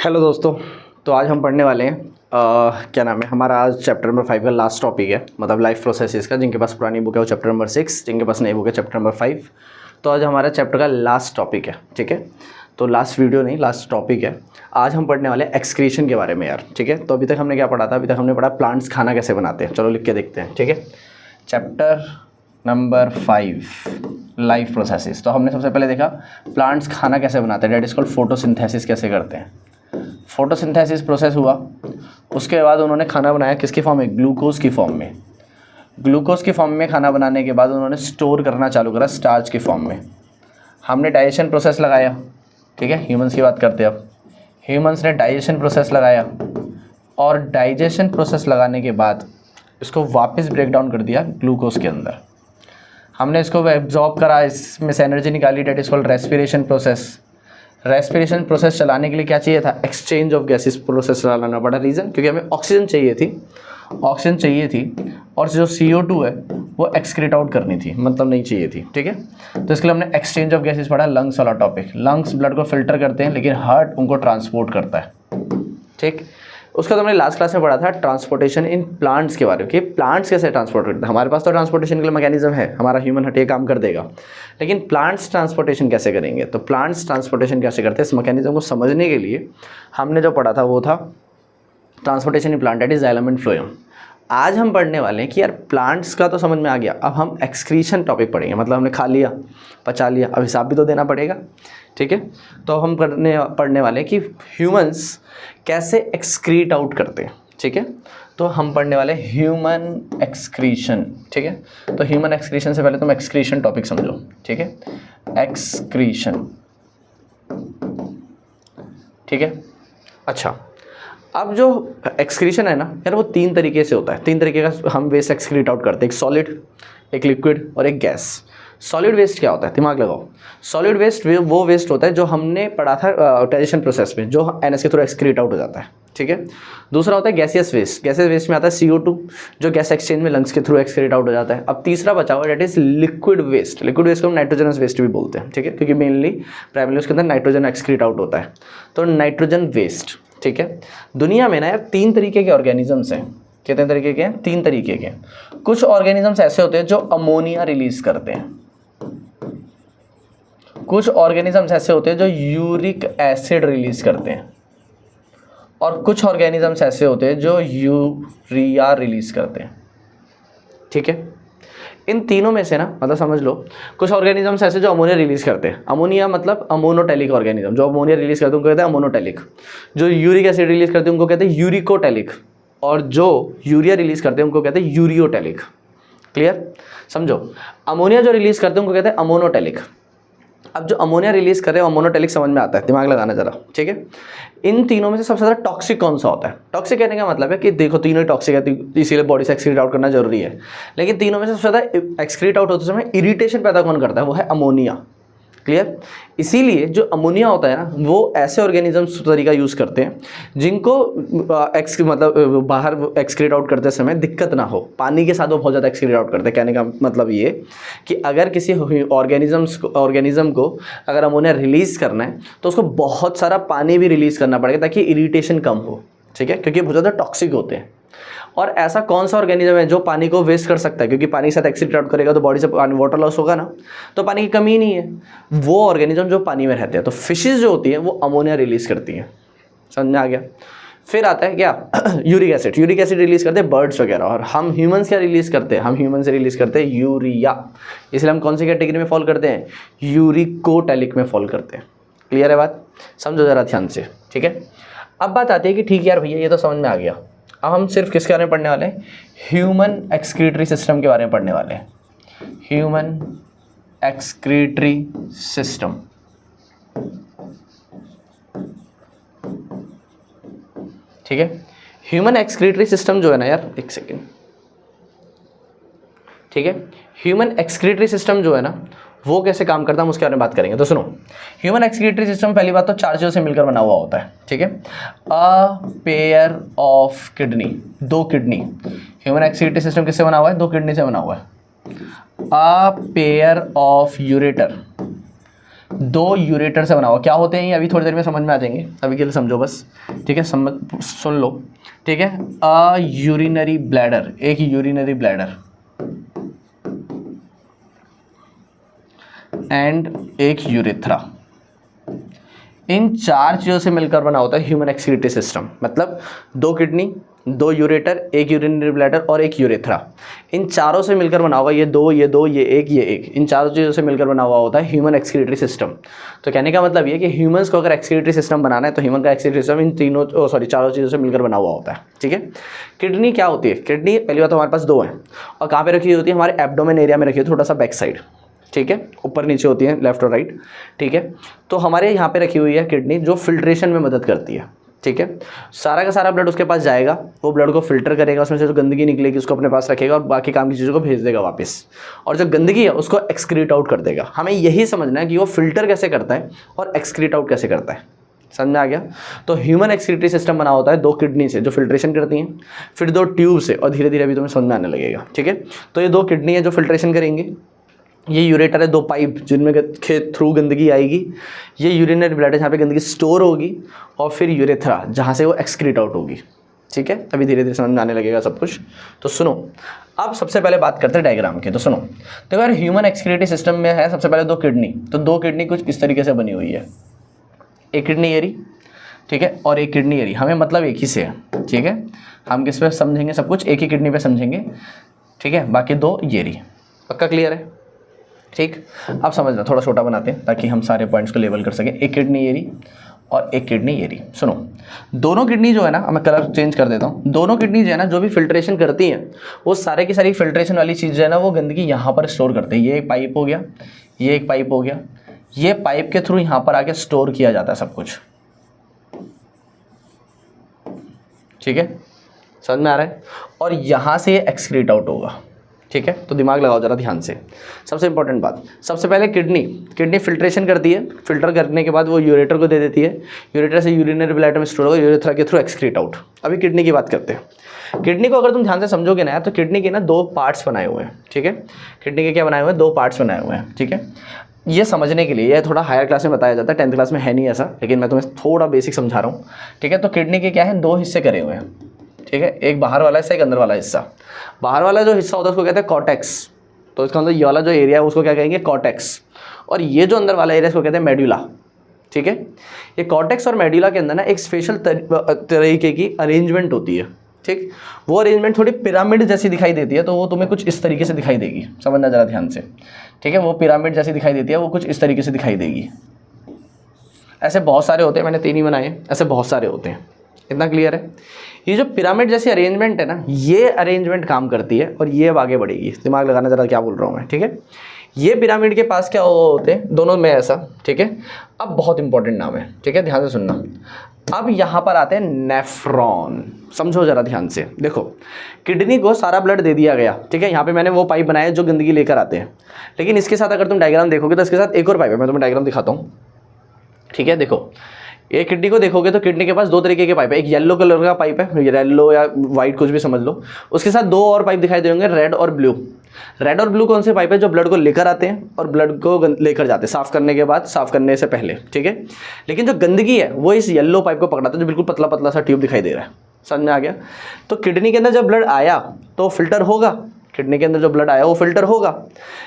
Hello दोस्तों। तो आज हम पढ़ने वाले हैं क्या नाम है हमारा, आज चैप्टर नंबर 5 का लास्ट टॉपिक है, मतलब लाइफ प्रोसेसेस का। जिनके पास पुरानी बुक है वो चैप्टर नंबर 6, जिनके पास नई बुक है चैप्टर नंबर 5। तो आज हमारा चैप्टर का लास्ट टॉपिक है, ठीक है। तो लास्ट वीडियो नहीं, लास्ट टॉपिक है। आज हम पढ़ने वाले हैं एक्सक्रीशन के बारे में यार, ठीक है। तो अभी तक हमने क्या पढ़ा था? अभी तक हमने पढ़ा प्लांट्स खाना कैसे बनाते हैं। चलो लिख के देखते हैं, ठीक है। Chapter number 5 life processes. तो हमने सबसे पहले देखा प्लांट्स खाना कैसे बनाते हैं, डेट इज कॉल्ड फोटोसिंथेसिस कैसे करते हैं। फोटोसिंथेसिस प्रोसेस हुआ, उसके बाद उन्होंने खाना बनाया किसकी फॉर्म में? ग्लूकोज की फॉर्म में। ग्लूकोज की फॉर्म में खाना बनाने के बाद उन्होंने स्टोर करना चालू करा स्टार्च की फॉर्म में। हमने डाइजेशन प्रोसेस लगाया, ठीक है। ह्यूमंस की बात करते हैं अब। ह्यूमंस ने डाइजेशन प्रोसेस लगाया और डाइजेशन प्रोसेस लगाने के बाद इसको वापस ब्रेक डाउन कर दिया ग्लूकोज के अंदर। हमने इसको एब्जॉर्ब करा, इसमें से एनर्जी निकाली, that is called respiration process. Respiration process चलाने के लिए क्या चाहिए था? एक्सचेंज ऑफ गैसेस प्रोसेस चलाना पड़ा। रीज़न क्योंकि हमें ऑक्सीजन चाहिए थी और जो CO2 है वो एक्सक्रीट आउट करनी थी, मतलब नहीं चाहिए थी, ठीक है। तो इसके लिए हमने एक्सचेंज ऑफ गैसेस पढ़ा, लंग्स वाला टॉपिक। लंग्स ब्लड को फिल्टर करते हैं लेकिन हार्ट उनको ट्रांसपोर्ट करता है, ठीक। उसका तो हमने लास्ट क्लास में पढ़ा था ट्रांसपोर्टेशन इन प्लांट्स के बारे में, कि प्लांट्स कैसे ट्रांसपोर्ट करते हैं। हमारे पास तो ट्रांसपोर्टेशन के लिए मैकेनिज्म है, हमारा ह्यूमन हार्ट ये काम कर देगा, लेकिन प्लांट्स ट्रांसपोर्टेशन कैसे करेंगे? तो प्लांट्स ट्रांसपोर्टेशन कैसे करते हैं, इस मैकेनिज्म को समझने के लिए हमने जो पढ़ा था वो था transportation in plant, that is xylem and phloem. आज हम पढ़ने वाले हैं कि यार प्लांट्स का तो समझ में आ गया, अब हम एक्सक्रीशन टॉपिक पढ़ेंगे। मतलब हमने खा लिया, पचा लिया, अब हिसाब भी तो देना पड़ेगा, ठीक है। तो हम पढ़ने वाले हैं कि ह्यूमंस कैसे एक्सक्रीट आउट करते हैं, ठीक है। तो हम पढ़ने वाले ह्यूमन एक्सक्रीशन, ठीक है। तो ह्यूमन एक्सक्रीशन से पहले तुम एक्सक्रीशन टॉपिक समझो, ठीक है। एक्सक्रीशन, ठीक है। अच्छा, अब जो एक्सक्रीशन है ना यार, वो 3 तरीके से होता है। 3 तरीके का हम वेस्ट एक्सक्रीट आउट करते हैं, एक सॉलिड, एक लिक्विड और एक गैस। सॉलिड वेस्ट क्या होता है? दिमाग लगाओ। सॉलिड वेस्ट वो वेस्ट होता है जो हमने पढ़ा था डाइजेशन प्रोसेस में, जो NS के थ्रू एक्सक्रीट आउट हो जाता है, ठीक है। दूसरा होता है गैसियस वेस्ट। गैसियस वेस्ट में आता है CO2, जो गैस एक्सचेंज में लंग्स के थ्रू एक्सक्रीट आउट हो जाता है। अब तीसरा बचा हुआ that is liquid waste. Liquid waste को हम नाइट्रोजनस वेस्ट भी बोलते हैं, ठीक है, क्योंकि मेनली प्राइमरी उसके अंदर नाइट्रोजन एक्सक्रीट आउट होता है, तो नाइट्रोजन वेस्ट, ठीक है। दुनिया में ना यार 3 तरीके के ऑर्गेनिजम्स हैं। कितने तरीके के हैं? 3 तरीके के। कुछ ऑर्गेनिजम्स ऐसे होते हैं जो अमोनिया रिलीज करते हैं, कुछ ऑर्गेनिजम्स ऐसे होते हैं जो यूरिक एसिड रिलीज करते हैं, और कुछ ऑर्गेनिजम्स ऐसे होते हैं जो यूरिया रिलीज करते हैं, ठीक है। इन तीनों में से ना, मतलब समझ लो, कुछ ऑर्गेनिजम्स ऐसे जो अमोनिया रिलीज करते हैं। अमोनिया मतलब अमोनोटेलिक ऑर्गेनिज्म, जो अमोनिया रिलीज करते हैं उनको कहते हैं अमोनोटेलिक। जो यूरिक एसिड रिलीज करते हैं उनको कहते हैं यूरिकोटेलिक, और जो यूरिया रिलीज करते हैं उनको कहते हैं यूरियोटेलिक। क्लियर? समझो, अमोनिया जो रिलीज करते हैं उनको कहते हैं अमोनोटेलिक। अब जो अमोनिया रिलीज कर रहे हैं अमोनोटेलिक समझ में आता है, दिमाग लगाना जरा, ठीक है। इन तीनों में से सबसे ज़्यादा टॉक्सिक कौन सा होता है? टॉक्सिक कहने का मतलब है कि देखो तीनों ही टॉक्सिक है, इसीलिए बॉडी से एक्सक्रीट आउट करना जरूरी है। लेकिन तीनों में से सबसे ज़्यादा एक्सक्रीट आउट होते समय इरिटेशन पैदा कौन करता है? वो है अमोनिया। क्लियर? इसीलिए जो अमोनिया होता है ना, वो ऐसे ऑर्गेनिजम्स तरीका यूज़ करते हैं जिनको मतलब बाहर एक्सक्रीट आउट करते समय दिक्कत ना हो। पानी के साथ वो बहुत ज़्यादा एक्सक्रीट आउट करते हैं। कहने का मतलब ये कि अगर किसी ऑर्गेनिज्म को अगर अमोनिया रिलीज़ करना है तो उसको बहुत सारा पानी भी रिलीज़ करना पड़ेगा ताकि इरिटेशन कम हो, ठीक है, क्योंकि बहुत ज़्यादा टॉक्सिक होते हैं। और ऐसा कौन सा ऑर्गेनिज्म है जो पानी को वेस्ट कर सकता है? क्योंकि पानी के साथ एक्सक्रीट आउट करेगा तो बॉडी से वाटर लॉस होगा ना, तो पानी की कमी ही नहीं है। वो ऑर्गेनिज्म जो पानी में रहते हैं। तो फिशेज जो होती हैं वो अमोनिया रिलीज करती हैं, समझ में आ गया। फिर आता है क्या? Uric acid. Uric acid release करते हैं बर्ड्स वगैरह, और हम ह्यूमंस क्या रिलीज करते हैं? हम ह्यूमन से रिलीज करते हैं यूरिया। इसलिए हम कौन सी कैटेगरी में फॉल करते हैं? यूरिकोटेलिक में फॉल करते हैं। क्लियर है बात? समझो जरा ध्यान से, ठीक है। अब बात आती है कि ठीक है यार भैया, ये तो समझ में आ गया। अब हम सिर्फ किसके बारे में पढ़ने वाले हैं? ह्यूमन एक्सक्रीटरी सिस्टम के बारे में पढ़ने वाले हैं। ह्यूमन एक्सक्रीटरी सिस्टम, ठीक है। ह्यूमन एक्सक्रीटरी सिस्टम जो है ना यार, एक सेकेंड, ठीक है। ह्यूमन एक्सक्रीटरी सिस्टम जो है ना, वो कैसे काम करता है हम उसके बारे में बात करेंगे। तो सुनो, ह्यूमन एक्सक्रीटरी सिस्टम पहली बात तो 4 चीज़ों से मिलकर बना हुआ होता है, ठीक है। A pair of kidney, 2 kidney. Human excretory system किससे बना हुआ है? 2 किडनी से बना हुआ है। अ पेयर ऑफ यूरेटर, दो यूरेटर से बना हुआ। क्या होते हैं ये अभी थोड़ी देर में समझ में आ जाएंगे, अभी के लिए समझो बस, ठीक है, सुन लो, ठीक है। अ यूरिनरी ब्लैडर, एक यूरिनरी ब्लैडर एंड एक यूरेथ्रा, इन चार चीज़ों से मिलकर बना होता है ह्यूमन एक्सक्रीटरी सिस्टम। मतलब दो किडनी, दो यूरेटर, एक यूरिनरी ब्लैडर और एक यूरेथ्रा, इन चारों से मिलकर बना हुआ, ये दो, ये एक, इन चारों चीज़ों से मिलकर बना हुआ होता है ह्यूमन एक्सक्रीटरी सिस्टम। तो कहने का मतलब ये कि ह्यूमंस को अगर एक्सक्रीटरी सिस्टम बनाना है तो ह्यूमन का एक्सक्रीटरी सिस्टम इन चारों चीज़ों से मिलकर बना हुआ होता है, ठीक है। किडनी क्या होती है? किडनी पहली बात तो हमारे पास दो है, और कहाँ पे रखी होती है? हमारे एब्डोमेन एरिया में रखी है, थोड़ा सा बैक साइड, ठीक है, ऊपर नीचे होती है, लेफ्ट और राइट, ठीक है। तो हमारे यहाँ पे रखी हुई है किडनी, जो फिल्ट्रेशन में मदद करती है, ठीक है। सारा का सारा ब्लड उसके पास जाएगा, वो ब्लड को फिल्टर करेगा, उसमें से जो गंदगी निकलेगी उसको अपने पास रखेगा और बाकी काम की चीज़ों को भेज देगा वापस, और जो गंदगी है उसको एक्सक्रीट आउट कर देगा। हमें यही समझना है कि वो फिल्टर कैसे करता है और एक्सक्रीट आउट कैसे करता है, समझ में आ गया। तो ह्यूमन एक्सक्रीटरी सिस्टम बना होता है दो किडनी से जो फिल्ट्रेशन करती हैं, फिर दो ट्यूब से, और धीरे धीरे अभी तुम्हें समझ में आने लगेगा, ठीक है। तो ये दो किडनी है जो फिल्ट्रेशन करेंगे, ये यूरेटर है, दो पाइप जिनमें के थ्रू गंदगी आएगी, ये यूरिनरी ब्लैडर जहाँ पे गंदगी स्टोर होगी, और फिर यूरेथ्रा जहाँ से वो एक्सक्रीट आउट होगी, ठीक है। अभी धीरे धीरे समझ में आने लगेगा सब कुछ। तो सुनो, अब सबसे पहले बात करते हैं डायग्राम की। तो सुनो, तो अगर ह्यूमन एक्सक्रीटरी सिस्टम में है सबसे पहले दो किडनी, तो दो किडनी कुछ इस तरीके से बनी हुई है, एक किडनी एरी, ठीक है, और एक किडनी एरी, हमें मतलब एक ही से है, ठीक है। हम किस पे समझेंगे सब कुछ? एक ही किडनी पे समझेंगे, ठीक है, बाकी दो एरी। पक्का क्लियर है? ठीक, अब समझना, थोड़ा छोटा बनाते हैं ताकि हम सारे पॉइंट्स को लेवल कर सकें। एक किडनी एरी और एक किडनी एरी। सुनो, दोनों किडनी जो है ना, मैं कलर चेंज कर देता हूँ, दोनों किडनी जो है ना, जो भी फिल्ट्रेशन करती हैं, वो सारे की सारी फिल्ट्रेशन वाली चीज़ जो है ना, वो गंदगी यहाँ पर स्टोर करते हैं। ये एक पाइप हो गया, ये एक पाइप हो गया, ये पाइप के थ्रू यहाँ पर आके स्टोर किया जाता है सब कुछ, ठीक है, समझ में आ रहा है। और यहाँ से ये एक्सक्रीट आउट होगा, ठीक है। तो दिमाग लगाओ जरा ध्यान से। सबसे इंपॉर्टेंट बात, सबसे पहले किडनी फिल्ट्रेशन करती है, फिल्टर करने के बाद वो यूरेटर को दे देती है, यूरेटर से यूरिनरी ब्लैडर में स्टोर होगा, यूरेथ्रा के थ्रू एक्सक्रीट आउट। अभी किडनी की बात करते हैं। किडनी को अगर तुम ध्यान से समझोगे ना, तो किडनी के ना दो पार्ट्स बनाए हुए हैं, ठीक है। किडनी के क्या बनाए हुए हैं? दो पार्ट्स बनाए हुए हैं, ठीक है। ये समझने के लिए, ये थोड़ा हायर क्लास में बताया जाता है, 10th क्लास में है नहीं ऐसा, लेकिन मैं तुम्हें थोड़ा बेसिक समझा रहा हूँ, ठीक है। तो किडनी के क्या है? दो हिस्से करे हुए हैं, ठीक है, एक बाहर वाला हिस्सा, एक अंदर वाला हिस्सा। बाहर वाला जो हिस्सा होता है उसको कहते हैं कॉर्टेक्स, तो इसका मतलब ये वाला जो एरिया है उसको क्या कहेंगे? कॉर्टेक्स। और ये जो अंदर वाला एरिया इसको कहते हैं मेडुला, ठीक है। ये कॉर्टेक्स और मेडुला के अंदर ना एक स्पेशल तरीके की अरेंजमेंट होती है, ठीक। वो अरेंजमेंट थोड़ी पिरामिड जैसी दिखाई देती है, तो वो तुम्हें कुछ इस तरीके से दिखाई देगी, समझना जरा ध्यान से, ठीक है। वो पिरामिड जैसी दिखाई देती है, वो कुछ इस तरीके से दिखाई देगी। ऐसे बहुत सारे होते हैं, मैंने 3 ही बनाए, ऐसे बहुत सारे होते हैं, इतना क्लियर है। ये जो पिरामिड जैसी अरेंजमेंट है ना, ये अरेंजमेंट काम करती है और ये अब आगे बढ़ेगी। दिमाग लगाना जरा क्या बोल रहा हूँ मैं, ठीक है। ये पिरामिड के पास क्या होते हैं? दोनों में ऐसा, ठीक है। अब बहुत इंपॉर्टेंट नाम है, ठीक है, ध्यान से सुनना। अब यहाँ पर आते हैं नेफ्रॉन, समझो जरा ध्यान से। देखो, किडनी को सारा ब्लड दे दिया गया, ठीक है। यहाँ पे मैंने वो पाइप बनाए जो गंदगी लेकर आते हैं, लेकिन इसके साथ अगर तुम डायग्राम देखोगे तो इसके साथ एक और पाइप है, मैं तुम्हें डायग्राम दिखाता हूँ, ठीक है। देखो, ये किडनी को देखोगे तो किडनी के पास दो तरीके के पाइप है, एक येलो कलर का पाइप है, येलो या वाइट कुछ भी समझ लो, उसके साथ दो और पाइप दिखाई देंगे, रेड और ब्लू। रेड और ब्लू कौन से पाइप है? जो ब्लड को लेकर आते हैं और ब्लड को लेकर जाते हैं साफ करने के बाद, साफ करने से पहले, ठीक है। लेकिन जो गंदगी है वो इस येलो पाइप को पकड़ाता है, जो बिल्कुल पतला पतला सा ट्यूब दिखाई दे रहा है, समझ में आ गया। तो किडनी के अंदर जब ब्लड आया तो फिल्टर होगा, किडनी के अंदर जो ब्लड आया वो फिल्टर होगा,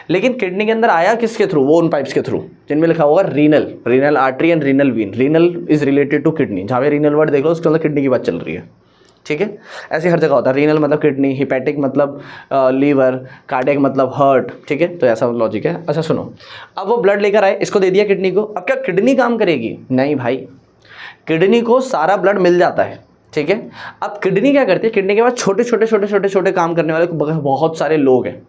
लेकिन किडनी के अंदर आया किसके थ्रू? वो उन पाइप्स के थ्रू जिनमें लिखा होगा renal artery and renal vein. Renal is related to kidney, जहाँ पे रीनल वर्ड देख लो उसके अंदर किडनी की बात चल रही है, ठीक है। ऐसे हर जगह होता है, रीनल मतलब किडनी, हिपैटिक मतलब लीवर, कार्डियक मतलब हार्ट, ठीक है। तो ऐसा लॉजिक है। अच्छा सुनो, अब वो ब्लड लेकर आए, इसको दे दिया किडनी को। अब क्या किडनी काम करेगी? नहीं भाई, किडनी को सारा ब्लड मिल जाता है, ठीक है। अब किडनी क्या करती है? किडनी के बाद छोटे काम करने वाले बहुत सारे लोग हैं।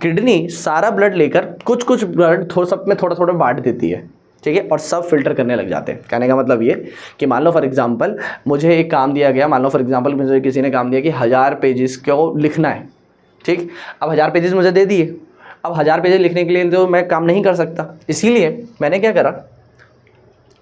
किडनी सारा ब्लड लेकर कुछ ब्लड सब में थोड़ा बांट देती है, ठीक है, और सब फिल्टर करने लग जाते हैं। कहने का मतलब ये कि मान लो फॉर एग्जांपल मुझे एक काम दिया गया, मान लो फॉर एग्जांपल मुझे किसी ने काम दिया कि 1000 पेजेस को लिखना है, ठीक। अब 1000 पेजेस मुझे दे दिए। अब 1000 पेजेस लिखने के लिए तो मैं काम नहीं कर सकता, इसीलिए मैंने क्या करा,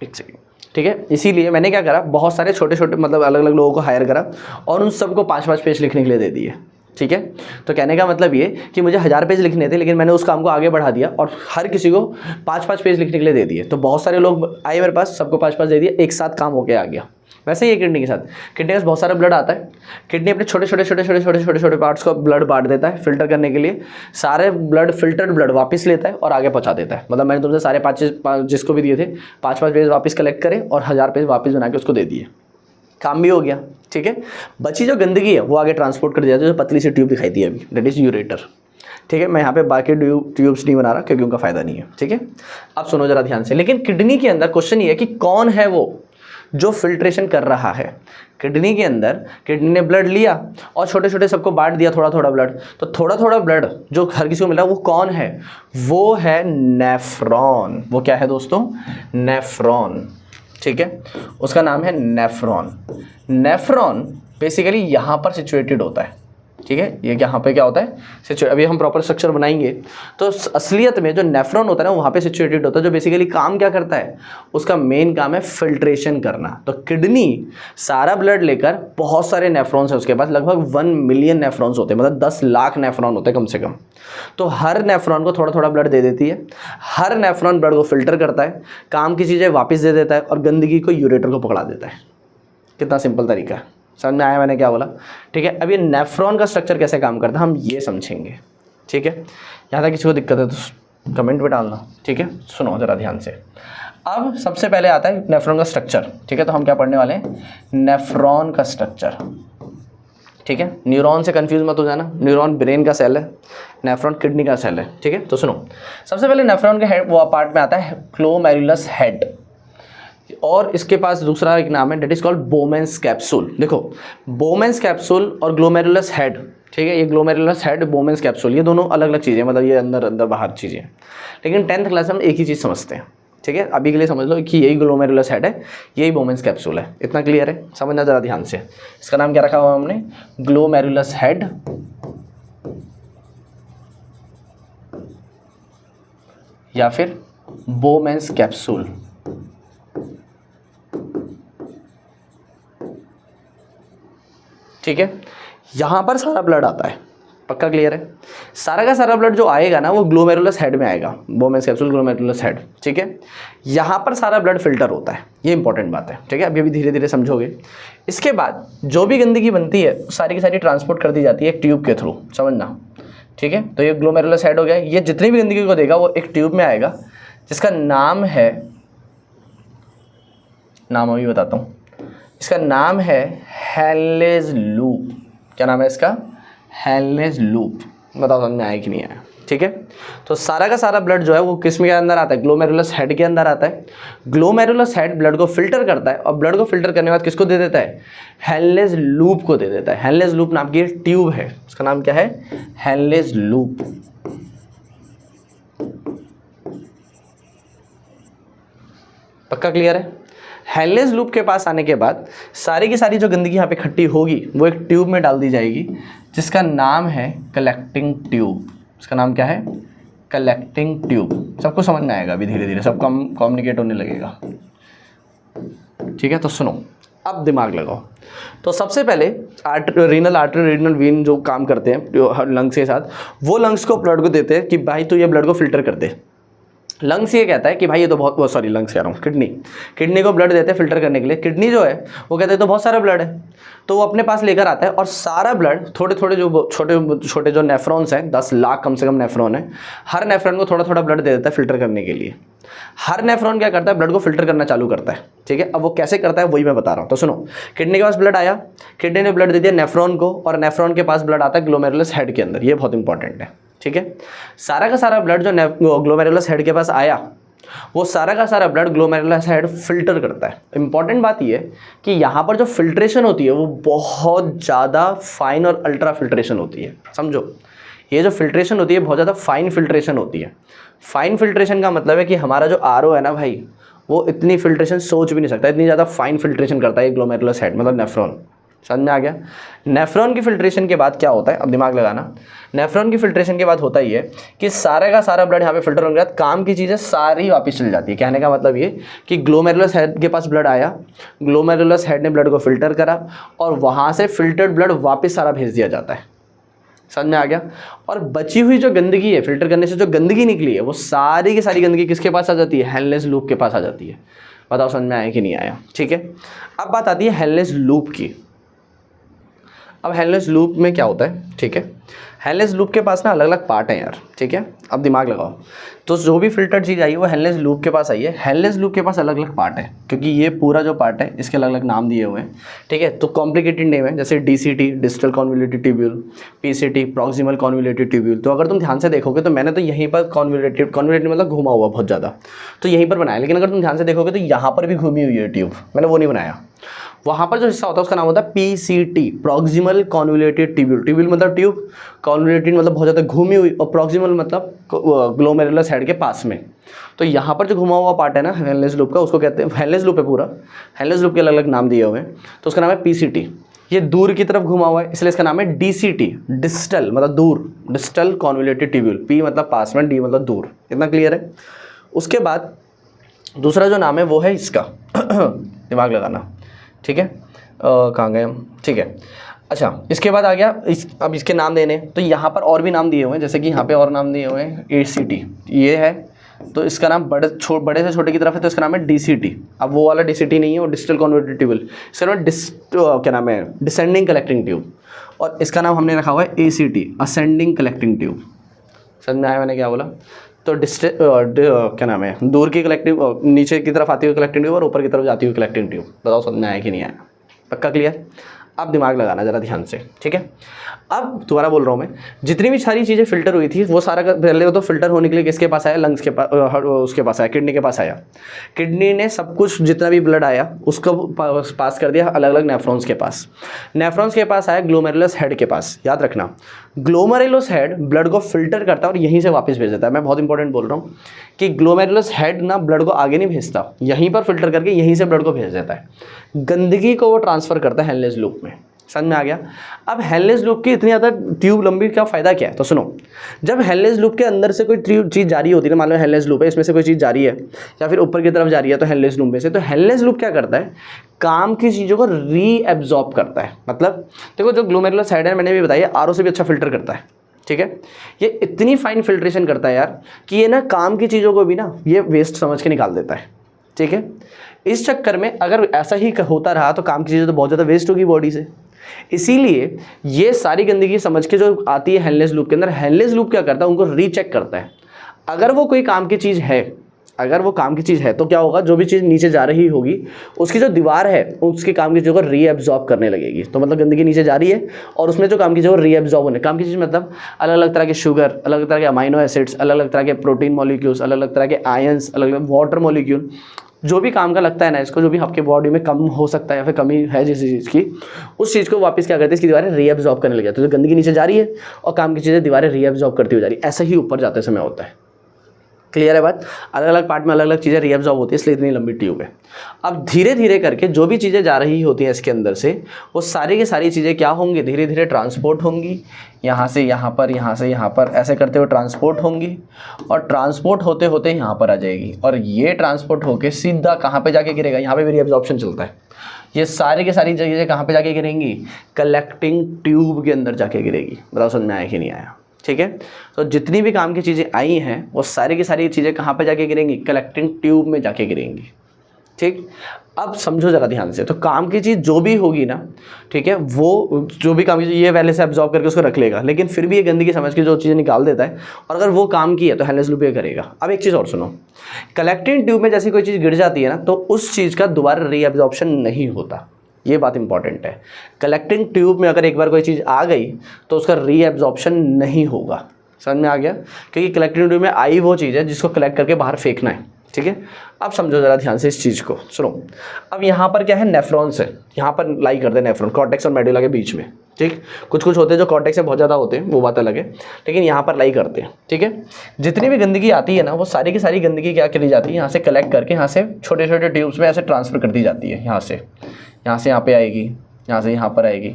एक सेकेंड, ठीक है, इसीलिए मैंने क्या करा, बहुत सारे छोटे मतलब अलग अलग लोगों को हायर करा और उन सबको 5-5 पेज लिखने के लिए दे दिए, ठीक है। तो कहने का मतलब ये कि मुझे 1000 पेज लिखने थे, लेकिन मैंने उस काम को आगे बढ़ा दिया और हर किसी को 5-5 पेज लिखने के लिए दे दिए। तो बहुत सारे लोग आए मेरे पास, सबको 5-5 दे दिए, एक साथ काम होके आ गया। वैसे ही है किडनी के साथ। किडनी के पास बहुत सारा ब्लड आता है, किडनी अपने छोटे छोटे पार्ट्स को ब्लड बांट देता है फिल्टर करने के लिए। सारे ब्लड, फिल्टर्ड ब्लड वापस लेता है और आगे पहुंचा देता है। मतलब मैंने तुमसे सारे 5 जिसको भी दिए थे 5-5 पेज वापस कलेक्ट करे और 1000 पेज वापस बना के उसको दे दिए, काम भी हो गया। ठीक है। बची जो गंदगी है वो आगे ट्रांसपोर्ट कर दिया जाता है, जो पतली सी ट्यूब दिखाई दी है अभी, दैट इज यूरेटर। ठीक है। मैं यहाँ पे बाकी ट्यूब्स नहीं बना रहा क्योंकि उनका फायदा नहीं है। ठीक है। अब सुनो जरा ध्यान से। लेकिन किडनी के अंदर क्वेश्चन ये है कि कौन है वो जो फिल्ट्रेशन कर रहा है। किडनी के अंदर किडनी ने ब्लड लिया और छोटे छोटे सबको बांट दिया थोड़ा थोड़ा ब्लड। तो थोड़ा थोड़ा ब्लड जो हर किसी को मिला वो कौन है? वो है नेफ्रॉन। वो क्या है दोस्तों? नेफ्रॉन। ठीक है। उसका नाम है नेफ्रॉन। नेफ्रॉन बेसिकली यहाँ पर सिचुएटेड होता है। ठीक है। ये यहाँ पे क्या होता है? अभी हम प्रॉपर स्ट्रक्चर बनाएंगे तो असलियत में जो नेफ्रॉन होता है ना वहाँ पे सिचुएटेड होता है, जो बेसिकली काम क्या करता है? उसका मेन काम है फिल्ट्रेशन करना। तो किडनी सारा ब्लड लेकर, बहुत सारे नेफ्रॉन्स है उसके पास, लगभग 1 मिलियन नेफ्रॉन्स होते हैं, मतलब 10 लाख नेफ्रॉन होते हैं कम से कम। तो हर नेफ्रॉन को थोड़ा थोड़ा ब्लड दे देती है। हर नेफ्रॉन ब्लड को फिल्टर करता है, काम की चीज़ें वापस दे देता है और गंदगी को यूरेटर को पकड़ा देता है। कितना सिंपल तरीका है। समझ में आया मैंने क्या बोला? ठीक है। अब ये नेफ्रॉन का स्ट्रक्चर कैसे काम करता है हम ये समझेंगे। ठीक है। यहाँ तक किसी को दिक्कत है तो कमेंट में डालना। ठीक है। सुनो ज़रा ध्यान से। अब सबसे पहले आता है नेफ्रॉन का स्ट्रक्चर। ठीक है। तो हम क्या पढ़ने वाले हैं? नेफ्रॉन का स्ट्रक्चर। ठीक है। न्यूरॉन से कंफ्यूज मत हो जाना। न्यूरॉन ब्रेन का सेल है, नेफ्रॉन किडनी का सेल है। ठीक है। तो सुनो, सबसे पहले नेफ्रॉन के हेड वो पार्ट में आता है ग्लोमेरुलस हेड, और इसके पास दूसरा एक नाम है that is called Bowman's capsule. देखो, बोमेंस कैप्सूल और ग्लोमेरुलस हेड। ठीक है। ये ग्लोमेरुलस हेड, बोमेंस कैप्सूल, ये दोनों अलग अलग चीज़ें, मतलब ये अंदर अंदर बाहर चीज़ें। लेकिन 10th क्लास में हम एक ही चीज़ समझते हैं। ठीक है। अभी के लिए समझ लो कि यही ग्लोमेरुलस हेड है, यही बोमेंस कैप्सूल है। इतना क्लियर है? समझना ज़रा ध्यान से। इसका नाम क्या रखा हुआ हमने? ग्लोमेरुलस हेड या फिर बोमेंस कैप्सूल। ठीक है। यहाँ पर सारा ब्लड आता है, पक्का क्लियर है? सारा का सारा ब्लड जो आएगा ना वो ग्लोमेरुलस हेड में आएगा, बोमेंस कैप्सूल ग्लोमेरुलस हेड। ठीक है। यहाँ पर सारा ब्लड फिल्टर होता है, ये इंपॉर्टेंट बात है। ठीक है। अभी अभी धीरे धीरे समझोगे। इसके बाद जो भी गंदगी बनती है सारी की सारी ट्रांसपोर्ट कर दी जाती है एक ट्यूब के थ्रू, समझना। ठीक है। तो ये ग्लोमेरुलस हेड हो गया। ये जितनी भी गंदगी को देगा वो एक ट्यूब में आएगा जिसका नाम है, नाम अभी बताता हूँ, इसका नाम है हेनलेज लूप। क्या नाम है इसका? Henle's loop. बताओ समझ में आया कि नहीं आया? ठीक है। तो सारा का सारा ब्लड जो है वो किस में के अंदर आता है? ग्लोमेरुलस हेड के अंदर आता है। ग्लोमेरुलस हेड ब्लड को फिल्टर करता है और ब्लड को फिल्टर करने के बाद किसको दे देता है? हेनलेज लूप को दे देता है। हेनलेज लूप नाम की ट्यूब है, उसका नाम क्या है? Henle's loop. पक्का क्लियर है? हेनलेज लूप के पास आने के बाद सारी की सारी जो गंदगी यहाँ पे इकट्ठी होगी वो एक ट्यूब में डाल दी जाएगी जिसका नाम है कलेक्टिंग ट्यूब। इसका नाम क्या है? Collecting tube. सबको समझ में आएगा अभी धीरे धीरे, सब कम्युनिकेट होने लगेगा। ठीक है। तो सुनो, अब दिमाग लगाओ। तो सबसे पहले रीनल आर्टरी, रीनल वीन जो काम करते हैं लंग्स के साथ, वो लंग्स को ब्लड को देते हैं कि भाई तू ये ब्लड को फिल्टर कर दे। लंग्स ये कहता है कि भाई ये तो बहुत, सॉरी लंग्स कह रहा हूँ, किडनी को ब्लड देते हैं फिल्टर करने के लिए। किडनी जो है वो कहते हैं तो बहुत सारा ब्लड है, तो वो अपने पास लेकर आता है और सारा ब्लड थोड़े थोड़े जो छोटे छोटे जो नेफ्रॉन्स हैं, 10 लाख कम से कम नेफ्रॉन है, हर नेफ्रॉन को थोड़ा थोड़ा ब्लड दे देता है फिल्टर करने के लिए। हर नेफ्रॉन क्या करता है? ब्लड को फिल्टर करना चालू करता है। ठीक है। अब वो कैसे करता है वही मैं बता रहा हूँ। तो सुनो, किडनी के पास ब्लड आया, किडनी ने ब्लड दे दिया नेफ्रॉन को, और नेफ्रॉन के पास ब्लड आता है ग्लोमेरुलस हेड के अंदर। ये बहुत इंपॉर्टेंट है। ठीक है। सारा का सारा ब्लड जो ग्लोमेरुलस हेड के पास आया वो सारा का सारा ब्लड ग्लोमेरुलस हेड फिल्टर करता है। इंपॉर्टेंट बात ये है कि यहाँ पर जो फिल्ट्रेशन होती है वो बहुत ज़्यादा फाइन और अल्ट्रा फिल्ट्रेशन होती है। समझो, ये जो फिल्ट्रेशन होती है बहुत ज़्यादा फाइन फिल्ट्रेशन होती है। फाइन फिल्ट्रेशन का मतलब है कि हमारा जो आरओ है ना भाई, वो इतनी फिल्ट्रेशन सोच भी नहीं सकता, इतनी ज़्यादा फाइन फिल्ट्रेशन करता है ग्लोमेरुलस हेड, मतलब नेफ्रॉन। समझ में आ गया? नेफ्रॉन की फिल्ट्रेशन के बाद क्या होता है? अब दिमाग लगाना। नेफ्रॉन की फिल्ट्रेशन के बाद होता ही है कि सारे का सारा ब्लड यहाँ पे फिल्टर होने के बाद काम की चीज़ें सारी वापस चल जाती है। कहने का मतलब ये कि ग्लोमेरुलस हेड के पास ब्लड आया, ग्लोमेरुलस हेड ने ब्लड को फिल्टर करा और वहाँ से फिल्टर्ड ब्लड वापस सारा भेज दिया जाता है। समझ में आ गया। और बची हुई जो गंदगी है, फिल्टर करने से जो गंदगी निकली है, वो सारी की सारी गंदगी किसके पास आ जाती है? हेलनेस लूप के पास आ जाती है। बताओ समझ में आया कि नहीं आया? ठीक है, अब बात आती है हेलनेस लूप की। अब हेलनेस लूप में क्या होता है? ठीक है, हेलनेस लूप के पास ना अलग अलग पार्ट हैं यार। ठीक है, अब दिमाग लगाओ। तो जो भी फिल्टर चीज़ आई है वो हेलनेस लूप के पास आई है। हेलनेस लूप के पास अलग अलग पार्ट है, क्योंकि ये पूरा जो पार्ट है इसके अलग अलग नाम दिए हुए हैं। ठीक है, तो कॉम्प्लिकेटेड नेम है, जैसे DCT distal convoluted tubule, PCT proximal convoluted tubule. तो अगर तुम ध्यान से देखोगे तो मैंने तो यहीं पर कॉन्वोल्यूटेड मतलब घुमा हुआ बहुत ज़्यादा, तो यहीं पर बनाया। लेकिन अगर तुम ध्यान से देखोगे तो यहाँ पर भी घूमी हुई है ट्यूब, मैंने वो नहीं बनाया। वहाँ पर जो हिस्सा होता है उसका नाम होता है PCT proximal convoluted tubule. Tubule मतलब ट्यूब, कॉन्वोल्यूटेड मतलब बहुत ज़्यादा घूमी हुई, और प्रॉक्सिमल मतलब ग्लोमेरुलस हेड के पास में। तो यहाँ पर जो घुमा हुआ पार्ट है ना हेलनेस लूप का, उसको कहते हैं, हेलनेस लूप है पूरा, हेलनेस लूप के अलग अलग नाम दिए हुए हैं। तो उसका नाम है PCT। ये दूर की तरफ घुमा हुआ है, इसलिए इसका नाम है DCT डिस्टल मतलब दूर, डिस्टल कॉन्वोल्यूटेड ट्यूब्यूल। P मतलब पास में, D मतलब दूर। इतना क्लियर है? उसके बाद दूसरा जो नाम है वो है इसका दिमाग लगाना। ठीक है, कहाँ गए हम? ठीक है, अच्छा, इसके बाद आ गया अब इसके नाम देने। तो यहाँ पर और भी नाम दिए हुए हैं, जैसे कि यहाँ पे और नाम दिए हुए हैं ACT, ये है, तो इसका नाम बड़े से छोटे की तरफ है, तो इसका नाम है DCT। अब वो वाला DCT नहीं है, वो डिस्टल कॉन्वोल्यूटेड ट्यूब्यूल, इसका नाम क्या नाम है? Descending collecting tube. और इसका नाम हमने रखा हुआ है ACT असेंडिंग कलेक्टिंग ट्यूब। समझ में आया मैंने क्या बोला? तो क्या नाम है? दूर की कलेक्टिव, नीचे की तरफ आती हुई कलेक्टिंग ट्यूब और ऊपर की तरफ जाती हुई कलेक्टिंग ट्यूब। बताओ समझ में आया कि नहीं आया? पक्का क्लियर? अब दिमाग लगाना ज़रा ध्यान से। ठीक है, अब दोबारा बोल रहा हूँ मैं, जितनी भी सारी चीज़ें फिल्टर हुई थी वो सारा पहले तो फिल्टर होने के लिए किसके पास आया? लंग्स के पास, उसके पास आया, किडनी के पास आया। किडनी ने सब कुछ जितना भी ब्लड आया उसको पास कर दिया अलग अलग नेफ्रॉन्स के पास। नेफ्रॉन्स के पास आया ग्लोमेरुलस हेड के पास। याद रखना, ग्लोमेरुलस हेड ब्लड को फिल्टर करता है और यहीं से वापस भेज देता है। मैं बहुत इंपॉर्टेंट बोल रहा हूँ कि ग्लोमेरुलस हेड ना ब्लड को आगे नहीं भेजता, यहीं पर फिल्टर करके यहीं से ब्लड को भेज देता है। गंदगी को वो ट्रांसफ़र करता है हेलनेस लूप में। समझ में आ गया? अब हेलनेस लूप की इतनी ज़्यादा ट्यूब लंबी का फ़ायदा क्या है? तो सुनो, जब हेलनेस लूप के अंदर से कोई चीज़ जारी होती है ना, मान लो हेलनेस लूप है, इसमें से कोई चीज़ जारी है या फिर ऊपर की तरफ जा रही है, तो हेलनेस लूप में से, तो हेलनेस लूप क्या करता है? काम की चीज़ों को रीएब्जॉर्ब करता है। मतलब देखो, जो ग्लोमेरुलस हेड है, मैंने भी बताया, RO से भी अच्छा फिल्टर करता है। ठीक है, ये इतनी फाइन फिल्ट्रेशन करता है यार कि ये ना काम की चीज़ों को भी ना ये वेस्ट समझ के निकाल देता है। ठीक है, इस चक्कर में अगर ऐसा ही होता रहा तो काम की चीज़ें तो बहुत ज़्यादा वेस्ट होगी बॉडी से। इसीलिए ये सारी गंदगी समझ के जो आती है हेलनेस लूप के अंदर, हेलनेस लूप क्या करता है? उनको रीचेक करता है। अगर वो कोई काम की चीज़ है, अगर वो काम की चीज़ है तो क्या होगा? जो भी चीज़ नीचे जा रही होगी उसकी जो दीवार है उसके काम की चीज़ों को रीएब्जॉर्ब करने लगेगी। तो मतलब गंदगी नीचे जा रही है और उसमें जो काम की चीज़ रीएब्जॉर्ब होने, काम की चीज़ मतलब अलग अलग तरह के शुगर, अलग अलग तरह के अमाइनो एसिड्स, अलग अलग तरह के प्रोटीन मॉलिक्यूल्स, अलग अलग तरह के आयंस, अलग अलग वाटर मॉलिक्यूल, जो भी काम का लगता है ना इसको, जो भी आपके बॉडी में कम हो सकता है या फिर कमी है जिस चीज़ की, उस चीज़ को वापस क्या करते हैं? इसकी दीवारें रीएब्जॉर्ब करने लग जाती है। तो गंदगी नीचे जा रही है और काम की चीज़ें दीवारें रीएब्जॉर्ब करती हुई जा रही है। ऐसा ही ऊपर जाते समय होता है। क्लियर है बात? अलग अलग पार्ट में अलग अलग चीज़ें रीएब्जॉर्ब होती है, इसलिए इतनी लंबी ट्यूब है। अब धीरे धीरे करके जो भी चीज़ें जा रही होती हैं इसके अंदर से, वो सारी की सारी चीज़ें क्या होंगी? धीरे धीरे ट्रांसपोर्ट होंगी, यहाँ से यहाँ पर, यहाँ से यहाँ पर, ऐसे करते हुए ट्रांसपोर्ट होंगी और ट्रांसपोर्ट होते होते यहाँ पर आ जाएगी। और ये ट्रांसपोर्ट होके सीधा कहाँ पे जाके गिरेगा? यहाँ पे भी रीएब्जॉर्प्शन चलता है। ये सारी की सारी चीज़ें कहाँ पे जाके गिरेंगी? कलेक्टिंग ट्यूब के अंदर जाके गिरेगी। बताओ समझ में आया कि नहीं आया? ठीक है, तो जितनी भी काम की चीज़ें आई हैं वो सारी की सारी चीज़ें कहाँ पे जाके गिरेंगी? कलेक्टिंग ट्यूब में जाके गिरेंगी। ठीक, अब समझो ज़रा ध्यान से। तो काम की चीज़ जो भी होगी ना, ठीक है, वो जो भी काम की चीज़ ये पहले से एब्जॉर्ब करके उसको रख लेगा, लेकिन फिर भी ये गंदगी समझ के जो चीज़ें निकाल देता है, और अगर वो काम की है तो हेलनेस लूप ये करेगा। अब एक चीज़ और सुनो, कलेक्टिंग ट्यूब में जैसी कोई चीज़ गिर जाती है ना, तो उस चीज़ का दोबारा रीएब्जॉर्प्शन नहीं होता। ये बात इंपॉर्टेंट है। कलेक्टिंग ट्यूब में अगर एक बार कोई चीज़ आ गई तो उसका रीएब्जॉर्प्शन नहीं होगा। समझ में आ गया? क्योंकि कलेक्टिंग ट्यूब में आई वो चीज़ है जिसको कलेक्ट करके बाहर फेंकना है। ठीक है, अब समझो ज़रा ध्यान से इस चीज़ को। सुनो, अब यहाँ पर क्या है? नेफ्रॉन्स है, यहाँ पर लाई करते हैं नेफ्रॉन, कॉर्टेक्स और मेडुला के बीच में। ठीक, कुछ कुछ होते हैं जो कॉर्टेक्स से बहुत ज़्यादा होते हैं, वो बात अलग है, लेकिन यहाँ पर लाई करते हैं। ठीक है, जितनी भी गंदगी आती है ना, वो सारी की सारी गंदगी क्या करी जाती है? यहाँ से कलेक्ट करके यहाँ से छोटे छोटे ट्यूब्स में ऐसे ट्रांसफ़र कर दी जाती है। यहाँ से यहाँ पे आएगी, यहाँ से यहाँ पर आएगी।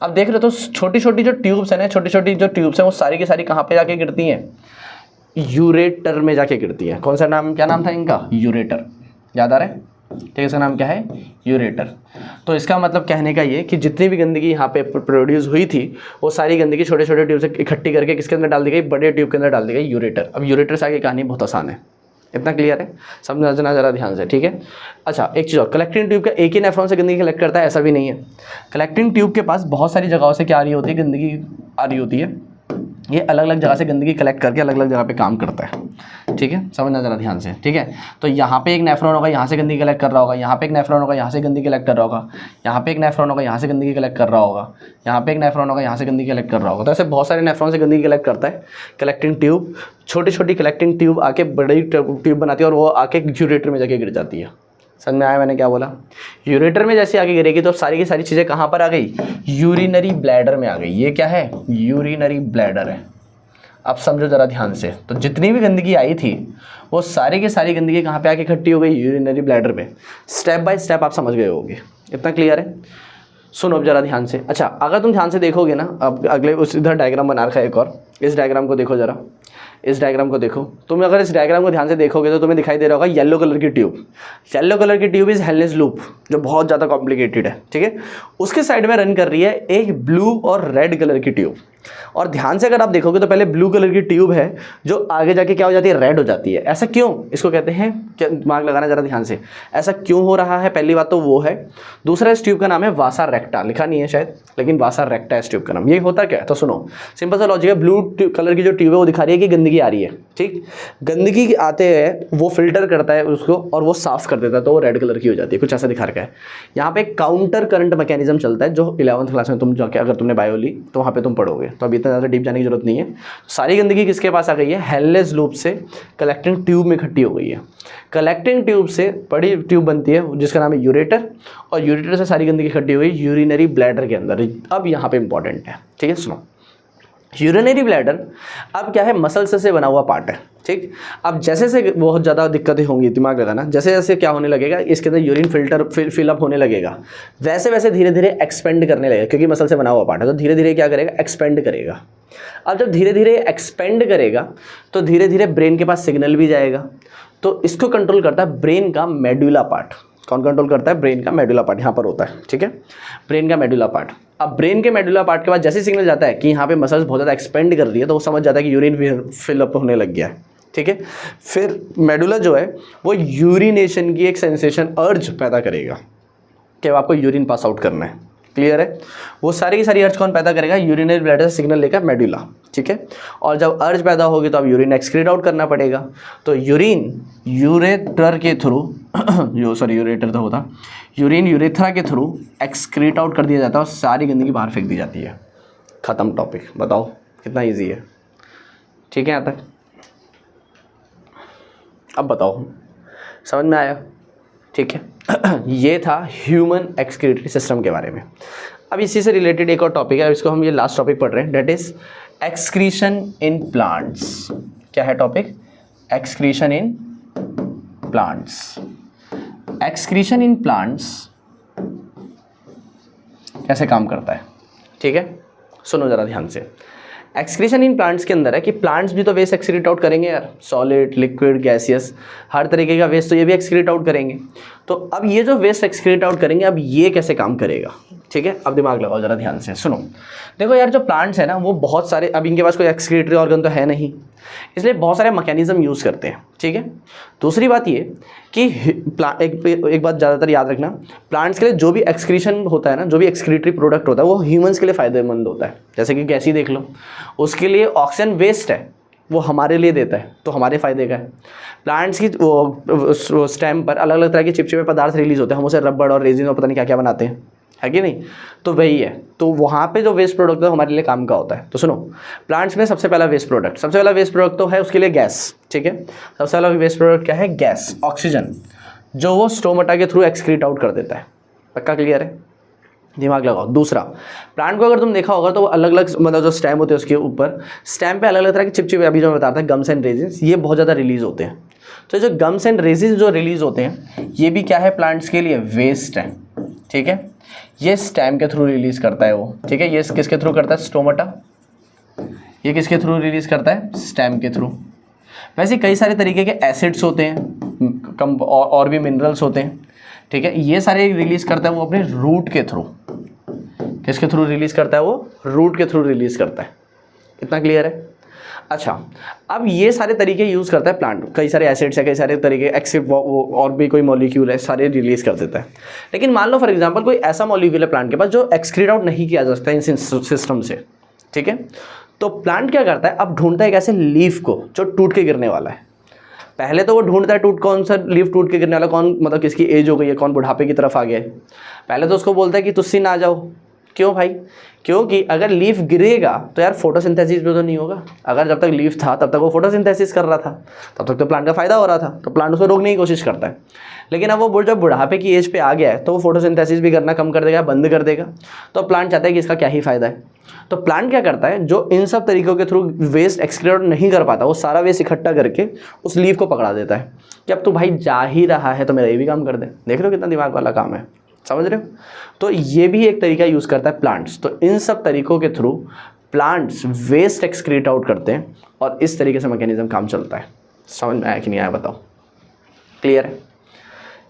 अब देख रहे हो, तो छोटी छोटी जो ट्यूब्स हैं ना, छोटी छोटी जो ट्यूब्स हैं, वो सारी की सारी कहाँ पे जाके गिरती हैं? यूरेटर में जाके गिरती है। कौन सा नाम, क्या नाम था इनका? यूरेटर। याद आ रहा है? ठीक है, इसका नाम क्या है? यूरेटर। तो इसका मतलब कहने का ये कि जितनी भी गंदगी यहाँ पे प्रोड्यूस हुई थी वो सारी गंदगी छोटे छोटे ट्यूब से इकट्ठी करके किसके अंदर डाल दी गई, बड़े ट्यूब के अंदर डाल दी गई, यूरेटर। अब यूरेटर से आगे कहानी बहुत आसान है, इतना क्लियर है, समझना जरा ध्यान से, ठीक है। अच्छा एक चीज़ और, कलेक्टिंग ट्यूब का एक ही नेफ्रॉन से गंदगी कलेक्ट करता है ऐसा भी नहीं है। कलेक्टिंग ट्यूब के पास बहुत सारी जगहों से क्या आ रही होती है, गंदगी आ रही होती है। ये अलग अलग जगह से गंदगी कलेक्ट करके अलग अलग जगह पे काम करता है, ठीक है, समझना जरा ध्यान से, ठीक है। तो यहाँ पे एक नेफ्रॉन होगा, यहाँ से गंदगी कलेक्ट कर रहा होगा, यहाँ पे एक नेफ्रॉन होगा, यहाँ से गंदगी कलेक्ट कर रहा होगा, यहाँ पे एक नेफ्रॉन होगा, यहाँ से गंदगी कलेक्ट कर रहा होगा, यहाँ पे एक नेफ्रॉन होगा, यहाँ से गंदगी कलेक्ट कर रहा होगा। तो ऐसे बहुत सारे नेफ्रॉन से गंदगी कलेक्ट करता है कलेक्टिंग ट्यूब। छोटी छोटी कलेक्टिंग ट्यूब आके बड़ी ट्यूब बनाती है और वो आके यूरेटर में जाके गिर जाती है। समझ में आया मैंने क्या बोला? यूरेटर में जैसे आगे गिरेगी तो सारी की सारी चीज़ें कहाँ पर आ गई, यूरिनरी ब्लैडर में आ गई। ये क्या है, यूरिनरी ब्लैडर है। अब समझो ज़रा ध्यान से, तो जितनी भी गंदगी आई थी वो सारी की सारी गंदगी कहाँ पे आके इकट्ठी हो गई, यूरिनरी ब्लैडर पे। स्टेप बाय स्टेप आप समझ गए होगे, इतना क्लियर है? सुनो अब ज़रा ध्यान से। अच्छा अगर तुम ध्यान से देखोगे ना, अब अगले उस इधर डायग्राम बना रखा है एक और, इस डायग्राम को देखो ज़रा, इस डायग्राम को देखो। तुम अगर इस डायग्राम को ध्यान से देखोगे तो तुम्हें दिखाई दे रहा होगा येलो कलर की ट्यूब। येलो कलर की ट्यूब इज हेलनेस लूप, जो बहुत ज़्यादा कॉम्प्लिकेटेड है, ठीक है। उसके साइड में रन कर रही है एक ब्लू और रेड कलर की ट्यूब। और ध्यान से अगर आप देखोगे तो पहले ब्लू कलर की ट्यूब है जो आगे जाके क्या हो जाती है, रेड हो जाती है। ऐसा क्यों, इसको कहते हैं, क्या दिमाग लगाना जरा ध्यान से, ऐसा क्यों हो रहा है? पहली बात तो वो है। दूसरा इस ट्यूब का नाम है वासा रेक्टा, लिखा नहीं है शायद, लेकिन वासा रेक्टा है इस ट्यूब का नाम। ये होता क्या है तो सुनो, सिंपल सा लॉजिक है। ब्लू कलर की जो ट्यूब है वो दिखा रही है कि गंदगी आ रही है, ठीक। गंदगी आते हैं वो फिल्टर करता है उसको और वो साफ कर देता है, तो वो रेड कलर की हो जाती है, कुछ ऐसा दिखा रखा है। यहाँ पे काउंटर करंट मैकेनिज्म चलता है जो 11th क्लास में तुम जाके अगर तुमने बायो ली तो वहाँ पे तुम पढ़ोगे, तो अभी इतना ज़्यादा डीप जाने की जरूरत नहीं है। सारी गंदगी किसके पास आ गई है, हेलनेस लूप से कलेक्टिंग ट्यूब में इकट्ठी हो गई है। कलेक्टिंग ट्यूब से बड़ी ट्यूब बनती है जिसका नाम है यूरेटर, और यूरेटर से सारी गंदगी इकट्ठी हो गई यूरिनरी ब्लैडर के अंदर। अब यहाँ पे इंपॉर्टेंट है, ठीक है, सुनो। यूरिनरी ब्लैडर अब क्या है, मसल्स से बना हुआ पार्ट है, ठीक। अब जैसे से बहुत ज़्यादा दिक्कतें होंगी, दिमाग लगाना, जैसे जैसे क्या होने लगेगा, इसके अंदर यूरिन फिलअप होने लगेगा, वैसे वैसे धीरे धीरे एक्सपेंड करने लगेगा, क्योंकि मसल से बना हुआ पार्ट है। तो धीरे धीरे क्या करेगा, एक्सपेंड करेगा। अब जब धीरे धीरे एक्सपेंड करेगा तो धीरे धीरे ब्रेन के पास सिग्नल भी जाएगा। तो इसको कंट्रोल करता है ब्रेन का मेडुला पार्ट। कौन कंट्रोल करता है, ब्रेन का मेडुला पार्ट यहाँ पर होता है, ठीक है, ब्रेन का मेडुला पार्ट। अब ब्रेन के मेडुला पार्ट के बाद जैसे सिग्नल जाता है कि यहाँ पे मसल्स बहुत ज़्यादा एक्सपेंड कर रही है, तो वो समझ जाता है कि यूरिन फिलअप होने लग गया है, ठीक है। फिर मेडुला जो है वो यूरिनेशन की एक सेंसेशन अर्ज पैदा करेगा कि आपको यूरिन पास आउट करना है, क्लियर है। वो सारी की सारी अर्ज कौन पैदा करेगा, यूरिनरी ब्लैडर से सिग्नल लेकर मेडुला, ठीक है। और जब अर्ज पैदा होगी तो अब यूरिन एक्सक्रीट आउट करना पड़ेगा। तो यूरिन यूरेटर के थ्रू यूरेटर तो होता, यूरिन यूरेथ्रा के थ्रू एक्सक्रीट आउट कर दिया जाता है और सारी गंदगी बाहर फेंक दी जाती है। ख़त्म टॉपिक। बताओ कितना ईजी है, ठीक है यहाँ तक? अब बताओ समझ में आया, ठीक है। ये था ह्यूमन एक्सक्रीटरी सिस्टम के बारे में। अब इसी से रिलेटेड एक और टॉपिक है, इसको हम ये लास्ट टॉपिक पढ़ रहे हैं, that is excretion in plants. क्या है topic, excretion in plants. Excretion in plants कैसे काम करता है, ठीक है, सुनो ज़रा ध्यान से। एक्सक्रीशन इन प्लांट्स के अंदर है कि प्लांट्स भी तो वेस्ट एक्सक्रीट आउट करेंगे यार, सॉलिड, लिक्विड, गैसियस, हर तरीके का वेस्ट तो ये भी एक्सक्रीट आउट करेंगे। तो अब ये जो वेस्ट एक्सक्रीट आउट करेंगे, अब ये कैसे काम करेगा, ठीक है। अब दिमाग लगाओ ज़रा ध्यान से, सुनो। देखो यार जो प्लांट्स है ना वो बहुत सारे, अब इनके पास कोई एक्सक्रीटरी ऑर्गन तो है नहीं, इसलिए बहुत सारे मैकेनिज्म यूज़ करते हैं, ठीक है। दूसरी बात ये कि एक बात ज़्यादातर याद रखना, प्लांट्स के लिए जो भी एक्सक्रीशन होता है ना, जो भी एक्सक्रीटरी प्रोडक्ट होता है वो ह्यूमंस के लिए फ़ायदेमंद होता है। जैसे कि गैस ही देख लो, उसके लिए ऑक्सीजन वेस्ट है, वो हमारे लिए देता है, तो हमारे फ़ायदे का है। प्लांट्स की वो स्टेम पर अलग अलग तरह के चिपचिपे पदार्थ रिलीज होते हैं, हम उसे रबड़ और रेजिन और पता नहीं क्या क्या बनाते हैं, है कि नहीं। तो वही है, तो वहाँ पे जो वेस्ट प्रोडक्ट है हमारे लिए काम का होता है। तो सुनो, प्लांट्स में सबसे पहला वेस्ट प्रोडक्ट तो है उसके लिए गैस, ठीक है। सबसे पहला वेस्ट प्रोडक्ट क्या है, गैस, ऑक्सीजन, जो वो स्टोमाटा के थ्रू एक्सक्रीट आउट कर देता है। पक्का क्लियर है, दिमाग लगाओ। दूसरा, प्लांट को अगर तुम देखा होगा तो वो अलग अलग, मतलब जो स्टेम होते हैं उसके ऊपर, स्टेम पे अलग अलग तरह के चिपचिपे, अभी जो मैं बताता है गम्स एंड रेजिन्स, ये बहुत ज़्यादा रिलीज होते हैं। तो जो गम्स एंड रेजिन्स जो रिलीज होते हैं ये भी क्या है, प्लांट्स के लिए वेस्ट है, ठीक है। ये स्टेम के थ्रू रिलीज करता है वो, ठीक है। ये किसके थ्रू करता है, स्टोमाटा। ये किसके थ्रू रिलीज करता है, स्टेम के थ्रू। वैसे कई सारे तरीके के एसिड्स होते हैं, और भी मिनरल्स होते हैं, ठीक है। ये सारे रिलीज़ करता है वो अपने रूट के थ्रू। किसके थ्रू रिलीज़ करता है वो? रूट के थ्रू रिलीज़ करता है। इतना क्लियर है? अच्छा, अब ये सारे तरीके यूज़ करता है प्लांट, कई सारे एसिड्स है, कई सारे तरीके एक्सेप्ट और भी कोई मॉलिक्यूल है, सारे रिलीज़ कर देता है। लेकिन मान लो फॉर एग्जांपल कोई ऐसा मॉलिक्यूल है प्लांट के पास जो एक्सक्रीट आउट नहीं किया जा सकता इन सिस्टम से, ठीक है। तो प्लांट क्या करता है, अब ढूंढता है एक ऐसे लीफ को जो टूट के गिरने वाला है। पहले तो वो ढूंढता है कौन सा लीफ टूट के गिरने वाला, कौन मतलब किसकी एज हो गई है, कौन बुढ़ापे की तरफ आ गया है। पहले तो उसको बोलता है कि तुझसे ना जाओ। क्यों भाई? क्योंकि अगर लीफ गिरेगा तो यार फोटोसिंथेसिस भी तो नहीं होगा। अगर जब तक लीफ था तब तक वो फोटोसिंथेसिस कर रहा था, तब तक तो प्लांट का फायदा हो रहा था, तो प्लांट उसको रोकने की कोशिश करता है। लेकिन अब वो जब बुढ़ापे की एज पे आ गया है तो वो फोटोसिंथेसिस भी करना कम कर देगा, बंद कर देगा। तो प्लांट चाहता है कि इसका क्या ही फायदा है। तो प्लांट क्या करता है, जो इन सब तरीकों के थ्रू वेस्ट एक्सक्रीट नहीं कर पाता, वो सारा वेस्ट इकट्ठा करके उस लीफ को पकड़ा देता है कि अब तो भाई जा ही रहा है तो मेरा ये भी काम कर दे। देख रहे हो कितना दिमाग वाला काम है, समझ रहे हो? तो ये भी एक तरीका यूज़ करता है प्लांट्स। तो इन सब तरीकों के through plants waste excrete out करते हैं और इस तरीके से मैकेनिज्म काम चलता है। समझ में आया कि नहीं आया बताओ? क्लियर है?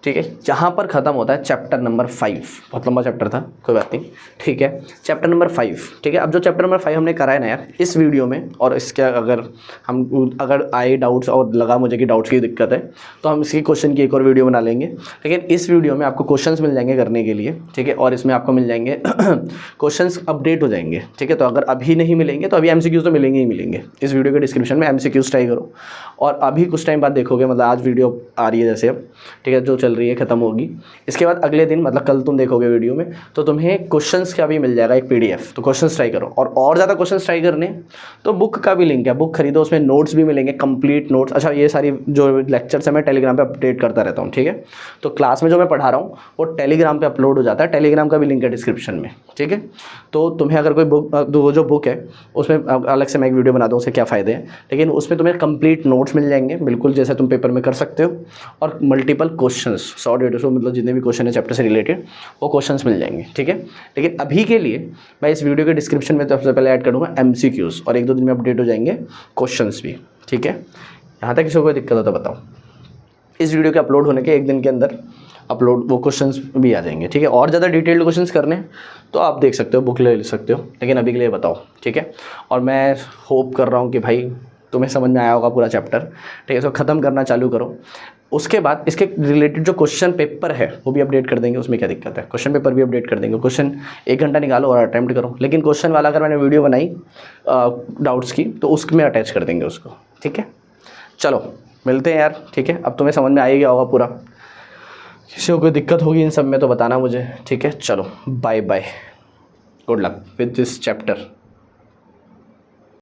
ठीक है। यहाँ पर ख़त्म होता है चैप्टर नंबर 5। बहुत लंबा चैप्टर था, कोई बात नहीं, ठीक है। चैप्टर नंबर 5, ठीक है। अब जो चैप्टर नंबर 5 हमने करा है ना यार इस वीडियो में, और इसके अगर आए डाउट्स और लगा मुझे कि डाउट्स की दिक्कत है तो हम इसकी क्वेश्चन की एक और वीडियो बना लेंगे। लेकिन इस वीडियो में आपको क्वेश्चंस मिल जाएंगे करने के लिए, ठीक है। और इसमें आपको मिल जाएंगे क्वेश्चंस अपडेट हो जाएंगे, ठीक है। तो अगर अभी नहीं मिलेंगे तो अभी MCQs तो मिलेंगे ही मिलेंगे। इस वीडियो के डिस्क्रिप्शन में MCQs ट्राई करो, और अभी कुछ टाइम बाद देखोगे, मतलब आज वीडियो आ रही है जैसे अब, ठीक है, जो चल रही है ख़त्म होगी, इसके बाद अगले दिन मतलब कल तुम देखोगे वीडियो में तो तुम्हें क्वेश्चंस का भी मिल जाएगा एक PDF। तो क्वेश्चंस ट्राई करो, और ज़्यादा क्वेश्चंस ट्राई करने तो बुक का भी लिंक है, बुक खरीदो, उसमें नोट्स भी मिलेंगे, कंप्लीट नोट्स। अच्छा, ये सारी जो लेक्चर्स है मैं टेलीग्राम पे अपडेट करता रहता हूँ, ठीक है। तो क्लास में जो मैं पढ़ा रहा हूँ वो टेलीग्राम पे अपलोड हो जाता है, टेलीग्राम का भी लिंक है डिस्क्रिप्शन में, ठीक है। तो तुम्हें अगर कोई बुक, वो जो बुक है उसमें अलग से मैं एक वीडियो बना दूँ उसके क्या फ़ायदे हैं, लेकिन उसमें तुम्हें कंप्लीट नोट्स मिल जाएंगे बिल्कुल जैसे तुम पेपर में कर सकते हो, और मल्टीपल क्वेश्चंस 100-150 मतलब जितने भी क्वेश्चन है चैप्टर से रिलेटेड वो क्वेश्चंस मिल जाएंगे, ठीक है। लेकिन अभी के लिए मैं इस वीडियो के डिस्क्रिप्शन में सबसे पहले ऐड करूँगा MCQs, और 1-2 दिन में अपडेट हो जाएंगे क्वेश्चंस भी, ठीक है। यहाँ तक किसी को कोई दिक्कत हो तो बताओ। इस वीडियो के अपलोड होने के एक दिन के अंदर अपलोड वो क्वेश्चंस भी आ जाएंगे, ठीक है। और ज़्यादा डिटेल्ड क्वेश्चंस करने तो आप देख सकते हो, बुक ले सकते हो, लेकिन अभी के लिए बताओ, ठीक है। और मैं होप कर रहा हूँ कि भाई तुम्हें समझ में आया होगा पूरा चैप्टर, ठीक है। इसको ख़त्म करना चालू करो, उसके बाद इसके रिलेटेड जो क्वेश्चन पेपर है वो भी अपडेट कर देंगे। उसमें क्या दिक्कत है, क्वेश्चन पेपर भी अपडेट कर देंगे। क्वेश्चन 1 घंटा निकालो और अटैम्प्ट करो, लेकिन क्वेश्चन वाला अगर मैंने वीडियो बनाई डाउट्स की तो उसमें अटैच कर देंगे उसको, ठीक है। चलो मिलते हैं यार, ठीक है। अब तुम्हें समझ में आ ही गया होगा पूरा। किसी को कोई दिक्कत होगी इन सब में तो बताना मुझे, ठीक है। चलो bye bye, good luck with this chapter.